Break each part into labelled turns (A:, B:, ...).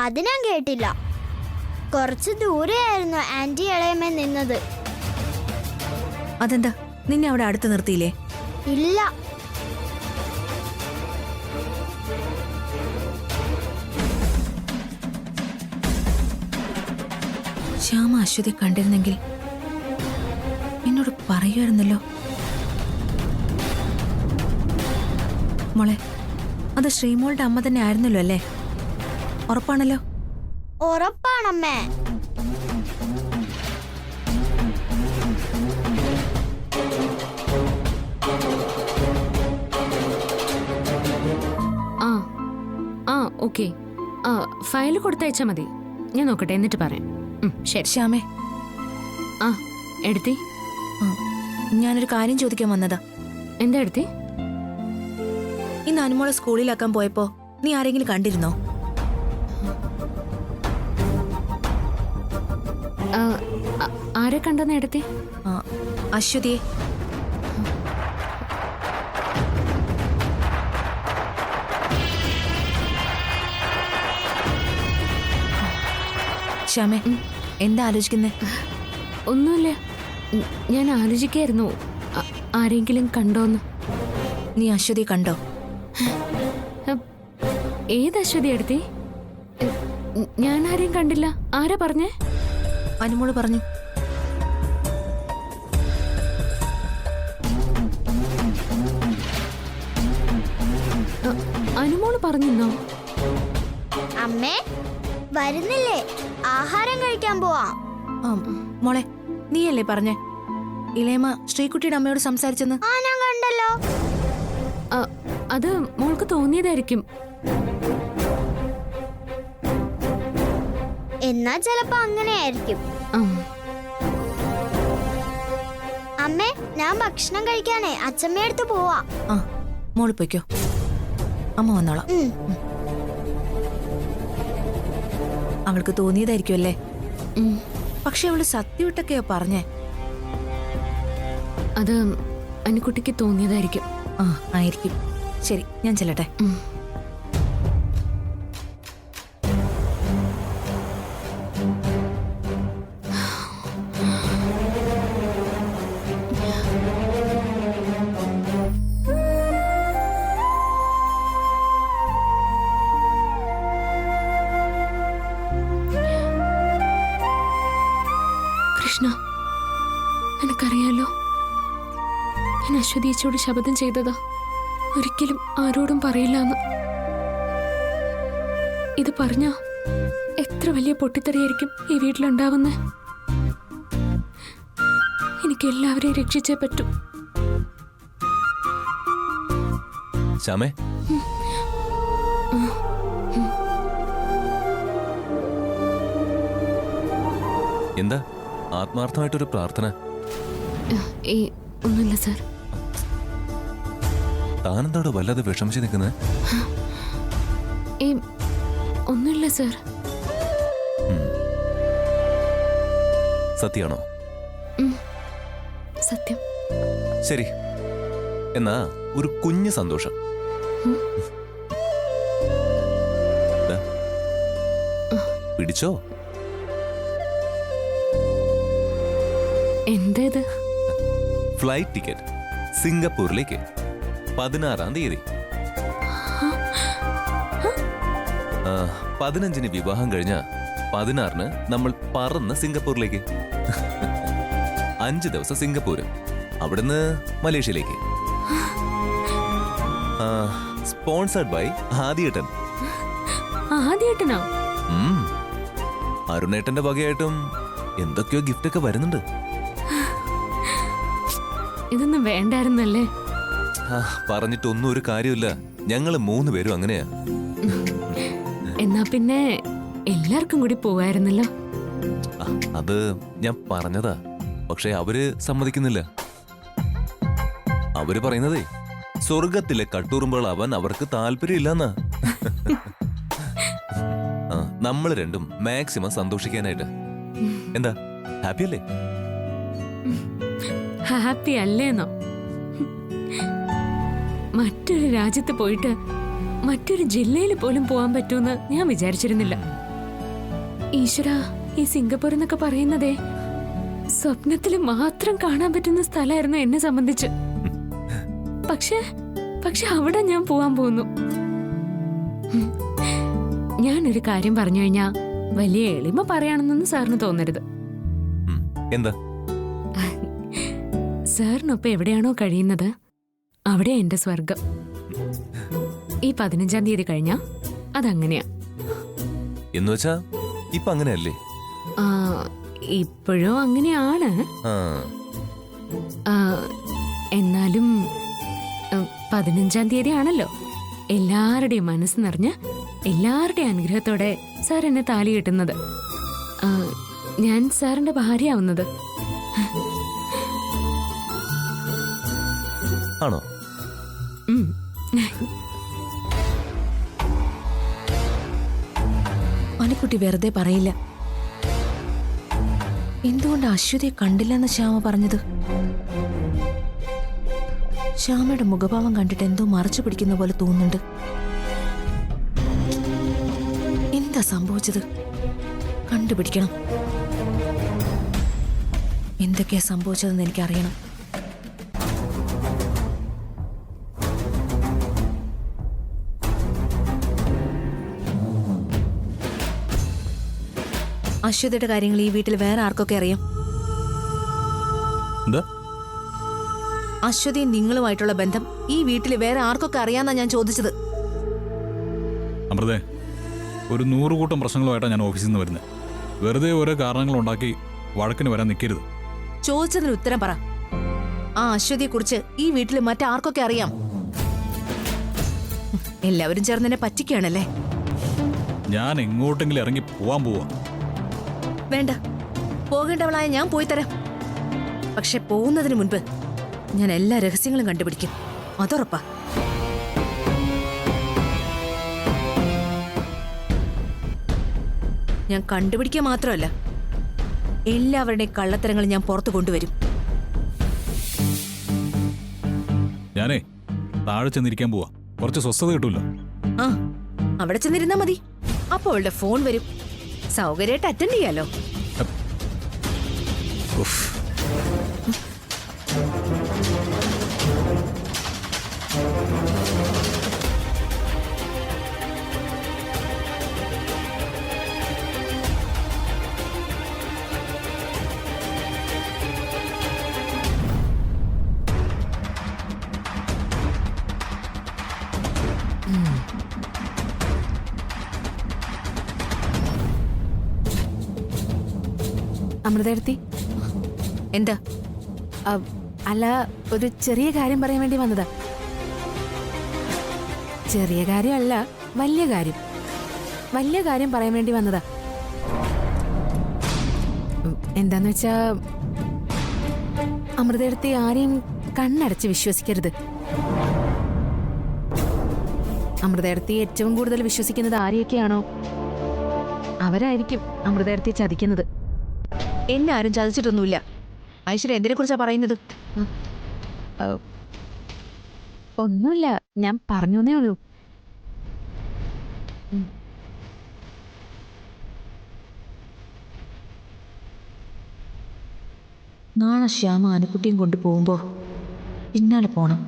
A: അത് ഞാൻ കേട്ടില്ല. കുറച്ച് ദൂരെയായിരുന്നു ആന്റി ഇളയമ്മ നിന്നത്.
B: അതെന്താ നിന്നെ അവിടെ അടുത്ത് നിർത്തിയില്ലേ?
A: ഇല്ല,
B: ശ്യാമ അശ്വതി കണ്ടിരുന്നെങ്കിൽ എന്നോട് പറയുമായിരുന്നല്ലോ. മോളെ, അത് ശ്രീമോളുടെ അമ്മ തന്നെ ആയിരുന്നല്ലോ അല്ലേ? ഉറപ്പാണല്ലോ?
A: ഉറപ്പാണമ്മേ.
C: ഓക്കെ, ഫയൽ കൊടുത്തയച്ചാ മതി. ഞാൻ നോക്കട്ടെ, എന്നിട്ട് പറയാം. ശരി.
B: ശ്യാമേ,
C: എടുത്തി,
B: ഞാനൊരു കാര്യം ചോദിക്കാൻ വന്നതാ.
C: എന്താ എടുത്തി?
B: ഇന്ന് അനുമോളെ സ്കൂളിലാക്കാൻ പോയപ്പോ നീ ആരെങ്കിലും കണ്ടിരുന്നോ?
C: ആരെ കണ്ടെന്ന് എടുത്തി?
B: അശ്വതിയെ. ശ്യാമേ, എന്താ ആലോചിക്കുന്നേ?
C: ഒന്നുമില്ല, ഞാൻ ആലോചിക്കായിരുന്നു ആരെങ്കിലും കണ്ടോന്ന്.
B: നീ അശ്വതിയെ കണ്ടോ?
C: ഏത് അശ്വതി എടുത്തി? ഞാൻ ആരെയും കണ്ടില്ല. ആരാ പറഞ്ഞേ?
B: അനുമോള് പറഞ്ഞു.
C: അനുമോള് പറഞ്ഞോ?
A: അമ്മേ, വരുന്നില്ലേ? ആഹാരം കഴിക്കാൻ പോവാം.
B: മോളെ, നീയല്ലേ പറഞ്ഞേ ഇളയമ്മ ശ്രീകുട്ടിയുടെ അമ്മയോട് സംസാരിച്ചെന്ന്?
A: ഞാൻ കണ്ടല്ലോ.
C: അത് മോൾക്ക് തോന്നിയതായിരിക്കും.
A: എന്നാ ചിലപ്പോ അങ്ങനെയായിരിക്കും. അമ്മേ, ഞാൻ ഭക്ഷണം കഴിക്കാനേ അച്ഛമ്മയടുത്ത് പോവാ.
B: മോള് പൊയ്ക്കോ, അമ്മ വന്നോളാം. അവൾക്ക് തോന്നിയതായിരിക്കും അല്ലേ? പക്ഷെ അവള് സത്യവിട്ടൊക്കെയാ പറഞ്ഞേ.
C: അത് അനുക്കുട്ടിക്ക് തോന്നിയതായിരിക്കും.
B: ആയിരിക്കും. ശരി, ഞാൻ ചെല്ലട്ടെ.
C: കൃഷ്ണ, എനിക്കറിയാലോ, ഞാൻ അശ്വതിയച്ചോട് ശപഥം ചെയ്തതാ ഒരിക്കലും ആരോടും പറയില്ലാന്ന്. ഇത് പറഞ്ഞാ എത്ര വലിയ പൊട്ടിത്തെറിയായിരിക്കും ഈ വീട്ടിലുണ്ടാവുന്നേ. എനിക്ക് എല്ലാവരെയും രക്ഷിച്ചേ പറ്റൂ.
D: ശ്യാമേ, എന്താ ആത്മാർത്ഥമായിട്ടൊരു പ്രാർത്ഥന?
C: ഒന്നുമില്ല സാർ.
D: താനെന്തോടെ വല്ലാതെ വിഷമിച്ച് നിൽക്കുന്നത്?
C: ഒന്നുമില്ല സാർ.
D: സത്യാണോ?
C: സത്യം.
D: ശരി, എന്നാ ഒരു കുഞ്ഞു സന്തോഷം. പിടിച്ചോ.
C: എന്തേത്?
D: ഫ്ലൈറ്റ് ടിക്കറ്റ് സിംഗപ്പൂരിലേക്ക് 16-ാം തീയതി. 15-ന് വിവാഹം കഴിഞ്ഞ 16-ന് നമ്മൾ പറന്ന് സിംഗപ്പൂരിലേക്ക്. 5 ദിവസം സിംഗപ്പൂര്, അവിടുന്ന് മലേഷ്യയിലേക്ക്. Sponsored by ആദിയേട്ടൻ.
C: ആദിയേട്ടനോ?
D: അരുണേട്ടന്റെ വകയായിട്ടും എന്തൊക്കെയോ ഗിഫ്റ്റ് ഒക്കെ വരുന്നുണ്ട്.
C: ഇതൊന്നും വേണ്ടായിരുന്നല്ലേ?
D: പറഞ്ഞിട്ടൊന്നും ഒരു കാര്യമില്ല. ഞങ്ങള് 3 പേരും അങ്ങനെയാ.
C: എന്നാ പിന്നെ എല്ലാവർക്കും കൂടി പോവായിരുന്നല്ലോ.
D: അത് ഞാൻ പറഞ്ഞതാ, പക്ഷെ അവര് സമ്മതിക്കുന്നില്ല. അവര് പറയുന്നതേ സ്വർഗത്തിലെ കട്ടുറുമ്പുകളാവാൻ അവർക്ക് താല്പര്യമില്ലെന്നാ. നമ്മൾ രണ്ടും മാക്സിമം സന്തോഷിക്കാനായിട്ട്. എന്താ, ഹാപ്പി അല്ലേ?
C: ഹാപ്പി അല്ലേന്നോ? മറ്റൊരു രാജ്യത്ത് പോയിട്ട് മറ്റൊരു ജില്ലയിൽ പോലും പോവാൻ പറ്റുമെന്ന് ഞാൻ വിചാരിച്ചിരുന്നില്ല. ഈശ്വര, ഈ സിംഗപ്പൂർ എന്നൊക്കെ പറയുന്നതേ സ്വപ്നത്തിൽ മാത്രം കാണാൻ പറ്റുന്ന സ്ഥലമായിരുന്നു എന്നെ സംബന്ധിച്ച്. പക്ഷെ അവിടെ ഞാൻ പോവാൻ പോകുന്നു. ഞാനൊരു കാര്യം പറഞ്ഞു കഴിഞ്ഞാ വലിയ എളിമ പറയാണെന്നൊന്നും സാറിന് തോന്നരുത്.
D: എന്താ?
C: സാറിനൊപ്പം എവിടെയാണോ കഴിയുന്നത് അവിടെ എന്റെ സ്വർഗം. ഈ 15-ാം തീയതി കഴിഞ്ഞാ അതങ്ങനെയാ.
D: എന്നുവെച്ചാ ഇപ്പൊ അങ്ങനെയല്ലേ?
C: ഇപ്പോഴും അങ്ങനെയാണ്. എന്നാലും 15-ാം തീയതി ആണല്ലോ. എല്ലാവരുടെയും മനസ്സ് നിറഞ്ഞ് എല്ലാവരുടെയും അനുഗ്രഹത്തോടെ സാർ എന്നെ താലി കെട്ടുന്നത്. ഞാൻ സാറിന്റെ ഭാര്യയാവുന്നത്.
D: ആണോ?
B: അനുക്കുട്ടി വെറുതെ പറയില്ല. എന്തുകൊണ്ട് അശ്വതിയെ കണ്ടില്ലെന്ന് ശ്യാമ പറഞ്ഞത്? ശ്യാമയുടെ മുഖഭാവം കണ്ടിട്ട് എന്തോ മറച്ചു പിടിക്കുന്ന പോലെ തോന്നുന്നുണ്ട്. എന്താ സംഭവിച്ചത്? കണ്ടുപിടിക്കണം. എന്തൊക്കെയാ സംഭവിച്ചതെന്ന് എനിക്കറിയണം. അശ്വതിയുടെ കാര്യങ്ങൾ ഈ വീട്ടിൽ വേറെ ആർക്കൊക്കെ അറിയാം? അശ്വതി നിങ്ങളുമായിട്ടുള്ള ബന്ധം ഈ വീട്ടിൽ വേറെ ആർക്കൊക്കെ അറിയാന്നാ ഞാൻ ചോദിച്ചത്.
E: അമൃതേ, ഒരു 100 കൂട്ടം പ്രശ്നങ്ങളുമായിട്ടാണ് ഞാൻ ഓഫീസിൽ നിന്ന് വരുന്നത്. വെറുതെ ഓരോ കാരണങ്ങൾ ഉണ്ടാക്കി വഴക്കിന് വരാൻ നിൽക്കരുത്.
B: ചോദിച്ചതിന് ഉത്തരം പറ. ആ അശ്വതിയെ കുറിച്ച് ഈ വീട്ടിൽ മറ്റാർക്കൊക്കെ അറിയാം? എല്ലാവരും ചേർന്ന് എന്നെ പറ്റിക്കുകയാണല്ലേ?
E: ഞാൻ എങ്ങോട്ടെങ്കിലും ഇറങ്ങി പോവാൻ പോവാ.
B: വേണ്ട, പോകേണ്ടവളായ ഞാൻ പോയി തരാം. പക്ഷെ പോകുന്നതിന് മുൻപ് ഞാൻ എല്ലാ രഹസ്യങ്ങളും കണ്ടുപിടിക്കും. അതുറപ്പാ. ഞാൻ കണ്ടുപിടിക്കുക മാത്രമല്ല, എല്ലാവരുടെയും കള്ളത്തരങ്ങൾ ഞാൻ പുറത്തു കൊണ്ടുവരും.
E: ഞാനേ താഴെ ചെന്നിരിക്കാൻ പോവാ. കുറച്ച് സ്വസ്ഥത കിട്ടൂല്ലോ.
B: ആ, അവിടെ ചെന്നിരുന്നാ മതി. അപ്പോൾ അവളുടെ ഫോൺ വരും. സൗകര്യമായിട്ട് അറ്റൻഡ് ചെയ്യാലോ.
C: അമൃതേടത്തി,
B: എന്താ?
C: അല്ല, ഒരു ചെറിയ കാര്യം പറയാൻ വേണ്ടി വന്നതാ. ചെറിയ കാര്യമല്ല, വലിയ കാര്യം. വലിയ കാര്യം പറയാൻ വേണ്ടി വന്നതാ. എന്താന്ന് വെച്ചാ, അമൃതേടത്തി ആരെയും കണ്ണടച്ച് വിശ്വസിക്കരുത്. അമൃതേടത്തി ഏറ്റവും കൂടുതൽ വിശ്വസിക്കുന്നത് ആരെയൊക്കെയാണോ അവരായിരിക്കും അമൃതേടത്തി ചതിക്കുന്നത്.
B: എന്നെ ആരും ചതിച്ചിട്ടൊന്നുമില്ല. ഐശ്വര്യ എന്തിനെ കുറിച്ചാ പറയുന്നത്?
C: ഒന്നുമില്ല, ഞാൻ പറഞ്ഞേ ഉള്ളൂ.
B: നാളെ ശ്യാമ അനുക്കുട്ടിയും കൊണ്ടുപോകുമ്പോൾ പിന്നാലെ പോണം.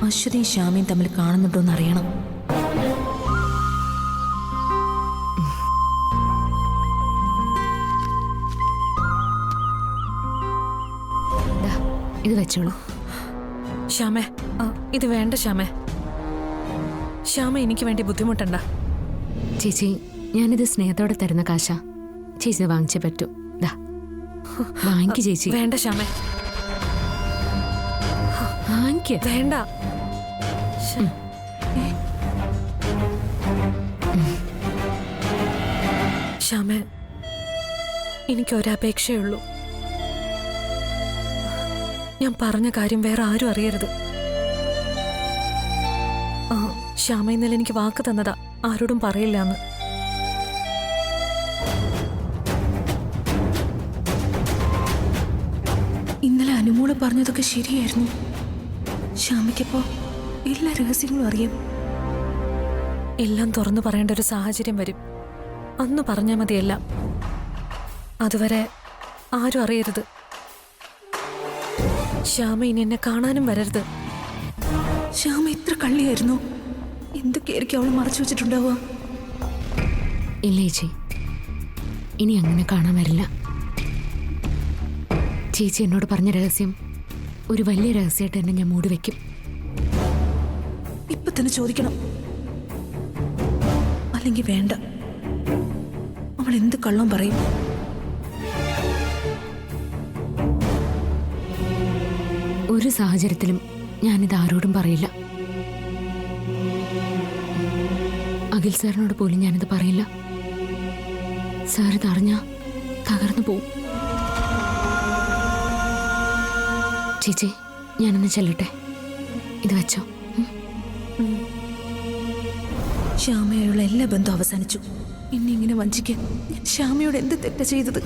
B: അശ്വതിയും ശ്യാമയും തമ്മിൽ കാണുന്നുണ്ടോന്ന് അറിയണം.
C: ഇത് വെച്ചോളൂ.
F: ശ്യാമേ, ഇത് വേണ്ട ശ്യാമേ. ശ്യാമ എനിക്ക് വേണ്ടി ബുദ്ധിമുട്ടണ്ട.
C: ചേച്ചി, ഞാനിത് സ്നേഹത്തോടെ തരുന്ന കാശ. ചേച്ചി വാങ്ങിച്ചേ പറ്റൂ. വാങ്ങിക്ക് ചേച്ചി.
F: വേണ്ട ശ്യാമേ,
C: വാങ്ങിക്ക്.
F: വേണ്ട. ശ്യാമേ, എനിക്കൊരപേക്ഷയുള്ളൂ. ഞാൻ പറഞ്ഞ കാര്യം വേറെ ആരും അറിയരുത്. ശ്യാമ ഇന്നലെ എനിക്ക് വാക്ക് തന്നതാ, ആരോടും പറയില്ല എന്ന്.
B: ഇന്നലെ അനുമോള് പറഞ്ഞതൊക്കെ ശരിയായിരുന്നു. ശ്യാമയ്ക്കപ്പോ എല്ലാ രഹസ്യങ്ങളും അറിയാം.
F: എല്ലാം തുറന്നു പറയേണ്ട ഒരു സാഹചര്യം വരും. അന്ന് പറഞ്ഞാൽ മതിയല്ല. അതുവരെ ആരും അറിയരുത്. ശ്യാമ ഇനി എന്നെ കാണാനും വരരുത്.
B: ശ്യാമ ഇത്ര കള്ളിയായിരുന്നു. എന്തൊക്കെയായിരിക്കും അവൾ മറച്ചു വെച്ചിട്ടുണ്ടാവുക?
C: ഇല്ല ചേച്ചി, ഇനി അങ്ങനെ കാണാൻ വരില്ല. ചേച്ചി എന്നോട് പറഞ്ഞ രഹസ്യം ഒരു വലിയ രഹസ്യമായിട്ട് തന്നെ ഞാൻ മൂടി വെക്കും.
B: ഇപ്പൊ തന്നെ ചോദിക്കണം. അല്ലെങ്കിൽ വേണ്ട, അവൾ എന്ത് കള്ളം പറയും?
C: ഒരു സാഹചര്യത്തിലും ഞാനിത് ആരോടും പറയില്ല. അഖിൽ സാറിനോട് പോലും ഞാനിത് പറയില്ല. സാർ ഇതറിഞ്ഞാ തകർന്നു പോവും. ചേച്ചി, ഞാനൊന്ന് ചെല്ലട്ടെ. ഇത് വെച്ചോ.
B: ശ്യാമയുള്ള എല്ലാ ബന്ധവും അവസാനിച്ചു. എന്നെ ഇങ്ങനെ വഞ്ചിക്കാൻ ഞാൻ ശ്യാമയോട് എന്ത് തെറ്റാ ചെയ്തത്?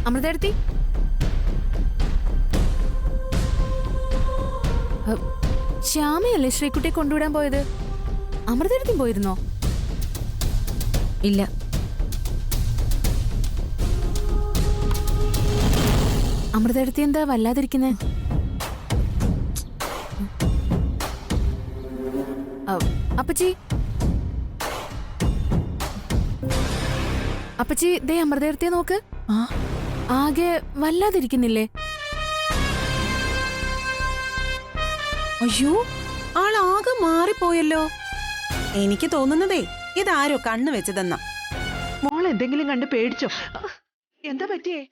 B: അമൃതേടത്തി, ശ്യാമയല്ലേ ശ്രീകുട്ടിയെ കൊണ്ടുവിടാൻ പോയത്? അമൃതേടത്തി പോയിരുന്നോ? ഇല്ല. അമൃതേടത്തി എന്താ വല്ലാതിരിക്കുന്നേ? അപ്പച്ചി, അപ്പച്ചി, ദേ അമൃതേടത്തിയെ നോക്ക്. ആകെ വല്ലാതിരിക്കുന്നില്ലേ?
G: അയ്യോ, ആളാകെ മാറിപ്പോയല്ലോ. എനിക്ക് തോന്നുന്നതേ ഇതാരോ കണ്ണു വെച്ചതെന്നാ.
H: മോൾ എന്തെങ്കിലും കണ്ട് പേടിച്ചോ? എന്താ പറ്റിയേ?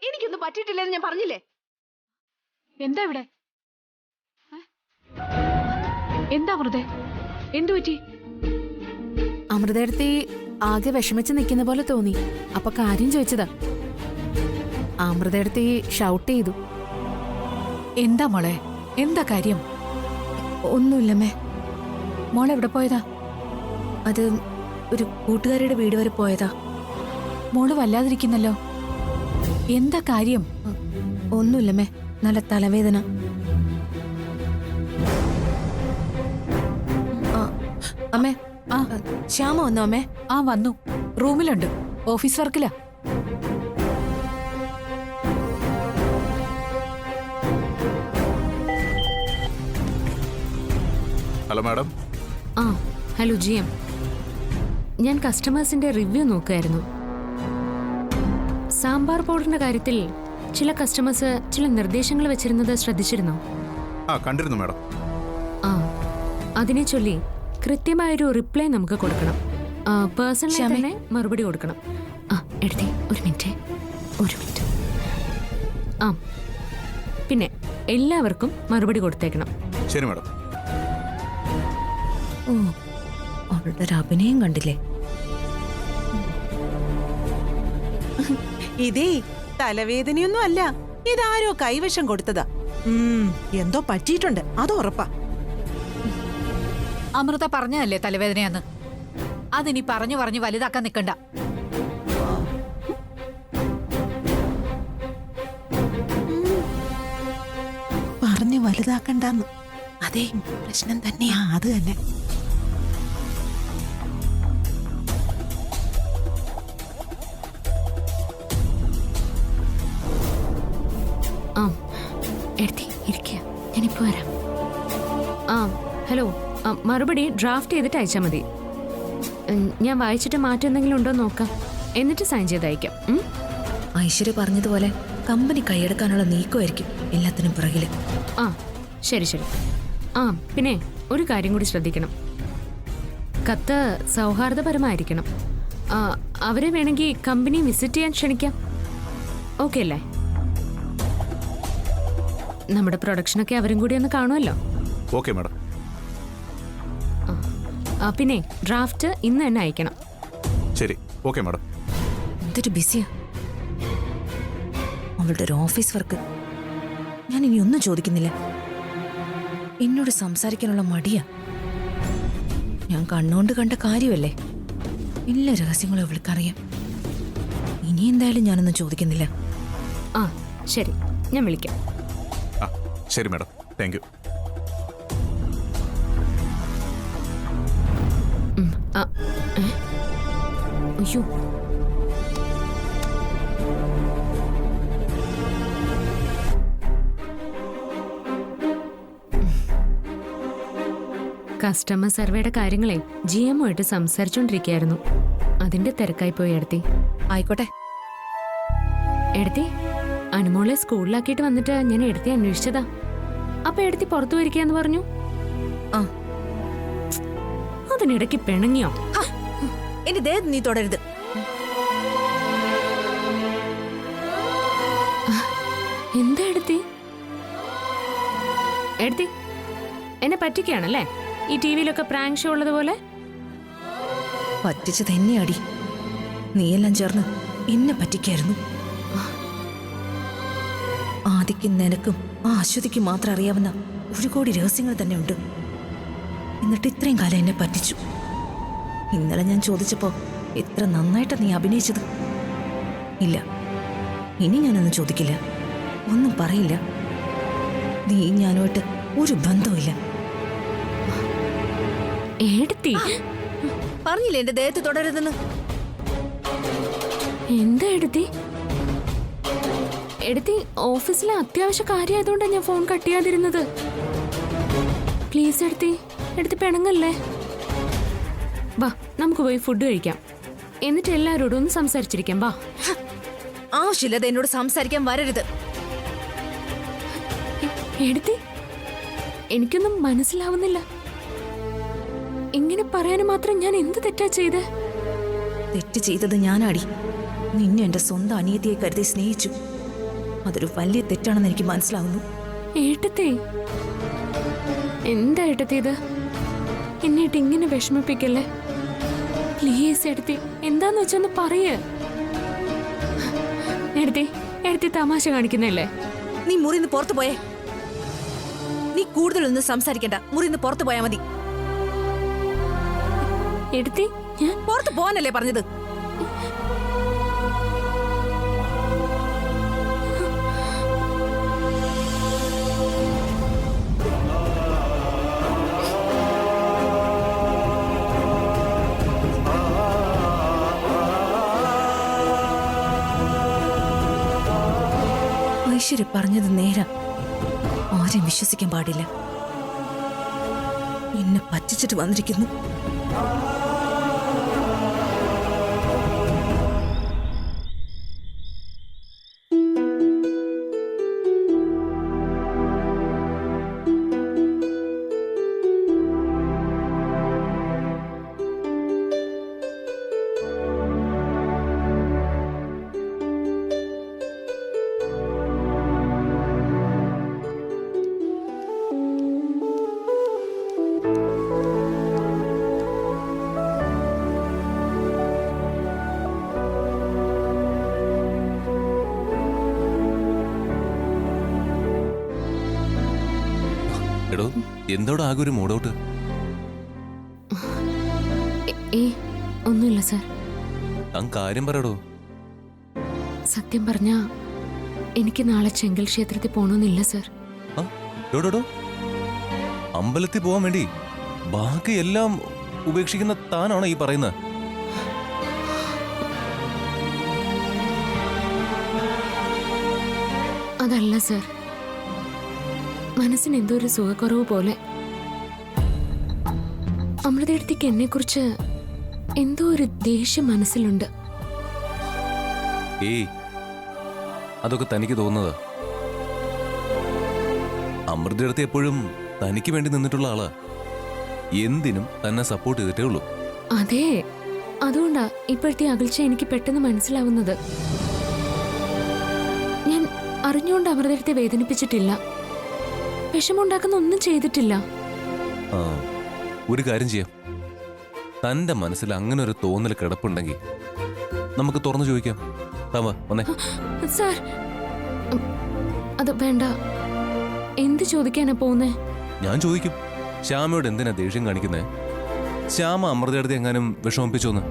B: എനിക്കൊന്നും പറ്റിയിട്ടില്ലെന്ന് ഞാൻ പറഞ്ഞില്ലേ?
H: എന്താ ഇവിടെ? എന്താ വെറുതെ? എന്തു പറ്റി?
B: അമൃതേടത്തി ആകെ വിഷമിച്ച് നിൽക്കുന്ന പോലെ തോന്നി. അപ്പൊ കാര്യം ചോദിച്ചതാ. അമൃതേടത്തി ഷൗട്ട് ചെയ്തു.
H: എന്താ മോളെ, എന്താ കാര്യം?
B: ഒന്നുമില്ലമ്മേ.
H: മോൾ എവിടെ പോയതാ?
B: അത് ഒരു കൂട്ടുകാരിയുടെ വീട് വരെ പോയതാ.
H: മോള് വല്ലാതിരിക്കുന്നല്ലോ. എന്താ കാര്യം?
B: ഒന്നുമില്ലമ്മേ, നല്ല തലവേദന. അമ്മേ, ശ്യാമ വന്നോ അമ്മേ?
H: വന്നു. റൂമിലുണ്ട്. ഓഫീസ് വർക്കിലാ.
I: Hello madam.
C: Hello GM. ഞാൻ കസ്റ്റമേഴ്സിന്റെ റിവ്യൂ നോക്കുമായിരുന്നു. സാമ്പാർ പൗഡറിന്റെ കാര്യത്തിൽ ചില കസ്റ്റമേഴ്സ് ചില നിർദ്ദേശങ്ങൾ വെച്ചിരുന്നത് ശ്രദ്ധിച്ചിരുന്നോ?
I: കണ്ടിരുന്നു മാഡം.
C: അതിനെ ചൊല്ലി കൃത്യമായൊരു റിപ്ലൈ നമുക്ക് കൊടുക്കണം. പേഴ്സണലി തന്നെ മറുപടി കൊടുക്കണം. എടുത്തേ, ഒരു മിനിറ്റ്. പിന്നെ എല്ലാവർക്കും മറുപടി കൊടുത്തേക്കണം.
I: ശരി മാഡം.
B: അവളുടെ ഒരു അഭിനയം കണ്ടില്ലേ?
G: ഇതേ തലവേദനയൊന്നും അല്ല, ഇതാരോ കൈവശം കൊടുത്തതാ. എന്തോ പറ്റിയിട്ടുണ്ട്, അത് ഉറപ്പാ.
H: അമൃത പറഞ്ഞതല്ലേ തലവേദനയാന്ന്. അതിനി പറഞ്ഞു പറഞ്ഞു വലുതാക്കാൻ നിൽക്കണ്ട.
G: പറഞ്ഞു വലുതാക്കണ്ടെന്ന്. അതെ, പ്രശ്നം തന്നെയാ. അത് തന്നെ.
C: എടുത്തി ഇരിക്കുക, ഞാനിപ്പോ വരാം. ആ ഹലോ, മറുപടി ഡ്രാഫ്റ്റ് ചെയ്തിട്ട് അയച്ചാൽ മതി. ഞാൻ വായിച്ചിട്ട് മാറ്റം എന്തെങ്കിലും ഉണ്ടോ നോക്കാം, എന്നിട്ട് സൈൻ ചെയ്ത് അയക്കാം.
F: ഐശ്വര്യ പറഞ്ഞതുപോലെ കമ്പനി കൈയെടുക്കാനുള്ള നീക്കമായിരിക്കും എല്ലാത്തിനും പുറകില്.
C: ആ ശരി ശരി. ആ പിന്നെ ഒരു കാര്യം കൂടി ശ്രദ്ധിക്കണം, കത്ത് സൗഹാർദ്ദപരമായിരിക്കണം. അവരെ വേണമെങ്കിൽ കമ്പനി വിസിറ്റ് ചെയ്യാൻ ക്ഷണിക്കാം. ഓക്കെ അല്ലേ? നമ്മുടെ പ്രൊഡക്ഷനൊക്കെ അവരും കൂടി ഒന്ന് കാണുമല്ലോ.
I: Okay madam.
C: പിന്നെ ഡ്രാഫ്റ്റ് ഇന്ന് തന്നെ അയക്കണം.
I: ശരി, ഓക്കെ മാഡം.
F: എന്തൊരു ബിസിയാ അവളുടെ ഒരു ഓഫീസ് വർക്ക്. ഞാൻ ഇനി ഒന്നും ചോദിക്കുന്നില്ല. എന്നോട് സംസാരിക്കാനുള്ള മടിയാ. ഞാൻ കണ്ണുകൊണ്ട് കണ്ട കാര്യമല്ലേ, എല്ലാ രഹസ്യങ്ങളും അവൾക്കറിയാം. ഇനി എന്തായാലും ഞാനൊന്നും ചോദിക്കുന്നില്ല.
C: ആ ശരി, ഞാൻ വിളിക്കാം.
I: ആ ശരി മാഡം, താങ്ക് യു.
C: അയ്യോ, കസ്റ്റമർ സർവേയുടെ കാര്യങ്ങളെ GM ആയിട്ട് സംസാരിച്ചോണ്ടിരിക്കുകയായിരുന്നു. അതിന്റെ തിരക്കായി പോയി എടുത്തി.
F: ആയിക്കോട്ടെ.
C: എടുത്തി അനുമോളെ സ്കൂളിലാക്കിയിട്ട് വന്നിട്ട് ഞാൻ എടുത്തി അന്വേഷിച്ചതാ. അപ്പൊ എടുത്തി പുറത്തു വരിക്കാന്ന് പറഞ്ഞു.
F: ആ
C: അതിനിടയ്ക്ക് പിണങ്ങിയോ?
F: എന്റെ ദേഹത്ത് നീ തുടരുത്.
C: എന്താ എടുത്തി? എടുത്തി എന്നെ പറ്റിക്കാണല്ലേ ഈ ടിവിയിലൊക്കെ പ്രാങ്ക് ഷോ ഉള്ളതുപോലെ?
F: പറ്റിച്ച് തന്നെയാടി. നീയെല്ലാം ചേർന്ന് എന്നെ പറ്റിക്കായിരുന്നു. ആദിക്കും നിനക്കും ആ അശ്വതിക്കും മാത്രം അറിയാവുന്ന ഒരു കോടി രഹസ്യങ്ങൾ തന്നെ ഉണ്ട്. എന്നിട്ട് ഇത്രയും കാലം എന്നെ പറ്റിച്ചു. ഇന്നലെ ഞാൻ ചോദിച്ചപ്പോ എത്ര നന്നായിട്ടാ നീ അഭിനയിച്ചത്. ഇല്ല, ഇനി ഞാനൊന്നും ചോദിക്കില്ല, ഒന്നും പറയില്ല. നീ ഞാനുമായിട്ട് ഒരു ബന്ധവുമില്ല.
C: എടുത്തി
F: പറഞ്ഞില്ലേ എന്റെ ദേഹത്ത് തുടരുതെന്ന്?
C: എന്താ എടുത്തി? എടുത്തി ഓഫീസിലെ അത്യാവശ്യ കാര്യമായതുകൊണ്ടാണ് ഞാൻ ഫോൺ കട്ട് ചെയ്യാതിരുന്നത്. പ്ലീസ് എടുത്തി പിണങ്ങല്ലേ. വാ നമുക്ക് പോയി ഫുഡ് കഴിക്കാം, എന്നിട്ട് എല്ലാവരോടും ഒന്ന് സംസാരിച്ചിരിക്കാം. വാ.
F: ആവശ്യമില്ലാതെ എന്നോട് സംസാരിക്കാൻ വരരുത്.
C: എടുത്തി എനിക്കൊന്നും മനസ്സിലാവുന്നില്ല. ഇങ്ങനെ പറയാൻ മാത്രം ഞാൻ എന്ത് തെറ്റാ ചെയ്ത്?
F: തെറ്റ് ചെയ്തത് ഞാനാടി. നിന്നെ എന്റെ സ്വന്തം അനിയത്തിയെ കരുതി സ്നേഹിച്ചു. അതൊരു വലിയ തെറ്റാണെന്ന് എനിക്ക് മനസ്സിലാവുന്നു.
C: ഏട്ടത്തെ എന്താ ഏട്ടത്തി ഇത്? എന്നിട്ട് ഇങ്ങനെ വിഷമിപ്പിക്കല്ലേ പ്ലീസ്. എടുത്തി എന്താന്ന് വെച്ചൊന്ന് പറയേ. എടുത്തി തമാശ കാണിക്കുന്നല്ലേ?
F: നീ മുറിന്ന് പുറത്തു പോയേ. നീ കൂടുതലൊന്നും സംസാരിക്കണ്ട, മുറിന്ന് പുറത്തു പോയാ മതി.
C: എടുത്തി ഞാൻ
F: പുറത്തു പോവാനല്ലേ പറഞ്ഞത്? ഐശ്വര്യ പറഞ്ഞത് നേരാ. ആരെയും വിശ്വസിക്കാൻ പാടില്ല. എന്നെ പറ്റിച്ചിട്ട് വന്നിരിക്കുന്നു.
D: എടോ എന്തോടെ ആകെ ഒരു മൂഡൌട്ട്?
C: ഒന്നുമില്ല സാർ.
D: താൻ കാര്യം പറയടോ.
C: സത്യം പറഞ്ഞ എനിക്ക് നാളെ ചെങ്കൽ ക്ഷേത്രത്തിൽ പോകണമെന്നില്ല സാർ.
D: ഡോഡോ അമ്പലത്തിൽ പോവാൻ വേണ്ടി ബാക്കി എല്ലാം ഉപേക്ഷിക്കുന്ന താനാണോ ഈ പറയുന്നത്?
C: അതല്ല സാർ, മനസ്സിന് എന്തോ ഒരു സുഖക്കുറവ് പോലെ. അമൃതേടത്തേക്ക് എന്നെക്കുറിച്ച് എന്തോ ഒരു ദേഷ്യം മനസ്സിലുണ്ട്.
D: ഏയ്, അതൊക്കെ തനിക്ക് തോന്നുന്നതാ. അമൃതയുടെ എപ്പോഴും തനിക്ക് വേണ്ടി നിന്നിട്ടുള്ള ആളാ. എന്തിനും തന്നെ സപ്പോർട്ട് ചെയ്തിട്ടേ ഉള്ളൂ.
C: അതെ, അതുകൊണ്ടാ ഇപ്പോഴത്തെ അകൽച്ച എനിക്ക് പെട്ടെന്ന് മനസ്സിലാവുന്നത്. ഞാൻ അറിഞ്ഞുകൊണ്ട് അമൃതത്തെ വേദനിപ്പിച്ചിട്ടില്ല, വിഷമുണ്ടാക്കുന്ന ഒന്നും ചെയ്തിട്ടില്ല.
D: ആ, ഒരു കാര്യം ചെയ്യാം. തന്റെ മനസ്സിൽ അങ്ങനെ ഒരു തോന്നൽ കിടപ്പുണ്ടെങ്കിൽ നമുക്ക് തുറന്നു ചോദിക്കാം. താമ വന്നേ.
C: സാർ, അത് വേണ്ട. എന്ത് ചോദിക്കാനാ പോകുന്നേ?
D: ഞാൻ ചോദിക്കും. ശ്യാമയോട് എന്തിനാ ദേഷ്യം കാണിക്കുന്നേ? ശ്യാമ അമൃതയുടെ എങ്ങാനും വിഷമിപ്പിച്ചോന്ന്?